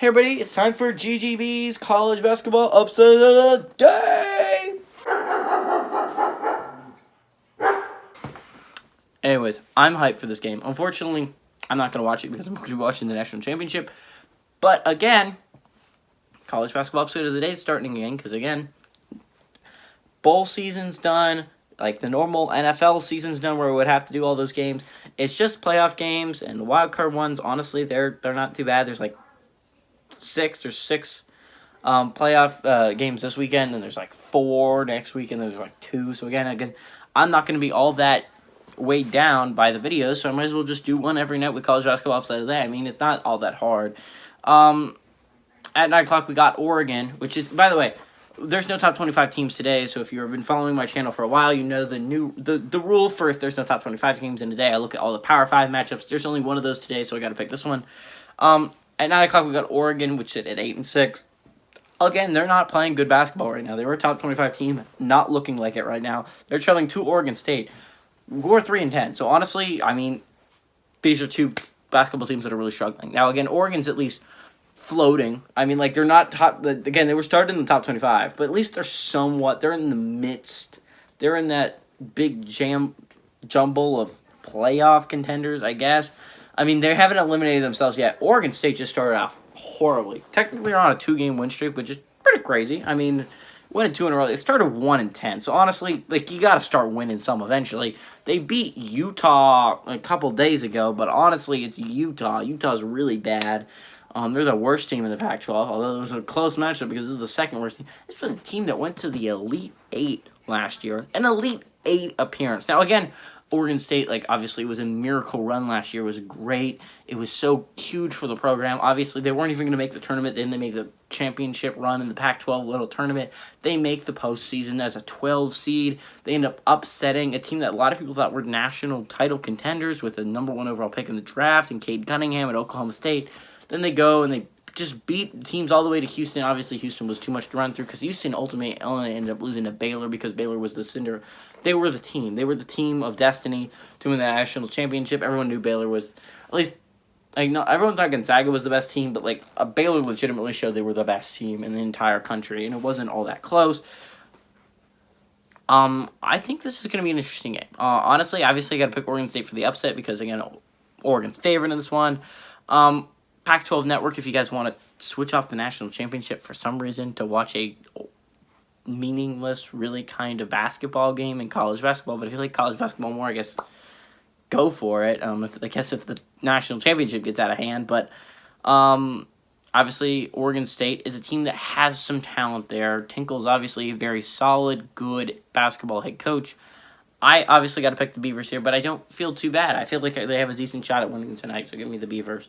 Hey everybody, it's time for GGB's college basketball upset of the day! Anyways, I'm hyped for this game. Unfortunately, I'm not going to watch it because I'm going to be watching the national championship. But again, college basketball upset of the day is starting again because again, bowl season's done. Like the normal NFL season's done where we would have to do all those games. It's just playoff games and the wild card ones, honestly, they're not too bad. There's like six playoff games this weekend, and there's like 4 next week, and there's like 2. So again, I'm not going to be all that weighed down by the videos, so I might as well just do one every night with college basketball upside of that. I mean, it's not all that hard. At 9 o'clock, we got Oregon, which is, by the way, there's no top 25 teams today, so if you've been following my channel for a while, you know the rule for if there's no top 25 teams in a day. I look at all the Power 5 matchups. There's only one of those today, so I got to pick this one. At 9 o'clock, we got Oregon, which is at 8-6. Again, they're not playing good basketball right now. They were a top 25 team, not looking like it right now. They're trailing to Oregon State. We're 3-10. So honestly, I mean, these are two basketball teams that are really struggling. Now, again, Oregon's at least floating. I mean, like, they're not top. Again, they were started in the top 25, but at least they're in the midst. They're in that big jumble of playoff contenders, I guess. I mean, they haven't eliminated themselves yet. Oregon State just started off horribly. Technically, they're on a 2-game win streak, which is pretty crazy. I mean, winning 2 in a row. They started 1-10. So, honestly, like, you got to start winning some eventually. They beat Utah a couple days ago, but honestly, it's Utah. Utah's really bad. They're the worst team in the Pac-12, although it was a close matchup because they're the second worst team. This was a team that went to the Elite 8 last year. An Elite 8 appearance. Now, again, Oregon State, like, obviously, was a miracle run last year. It was great. It was so huge for the program. Obviously, they weren't even going to make the tournament. Then they made the championship run in the Pac-12 little tournament. They make the postseason as a 12 seed. They end up upsetting a team that a lot of people thought were national title contenders with a number 1 overall pick in the draft and Cade Cunningham at Oklahoma State. Then they go and they just beat teams all the way to Houston. Obviously, Houston was too much to run through because Houston ultimately only ended up losing to Baylor because Baylor was the cinder. They were the team. They were the team of destiny to win the national championship. Everyone knew Baylor was, at least, like, no, everyone thought Gonzaga was the best team, but, like, Baylor legitimately showed they were the best team in the entire country, and it wasn't all that close. I think this is going to be an interesting game. Honestly, obviously, I got to pick Oregon State for the upset because, again, Oregon's favorite in this one. Pac-12 Network, if you guys want to switch off the national championship for some reason to watch a meaningless, really kind of basketball game in college basketball, but if you like college basketball more, I guess go for it. If the national championship gets out of hand, but obviously Oregon State is a team that has some talent there. Tinkle's obviously a very solid, good basketball head coach. I obviously got to pick the Beavers here, but I don't feel too bad. I feel like they have a decent shot at winning tonight, so give me the Beavers.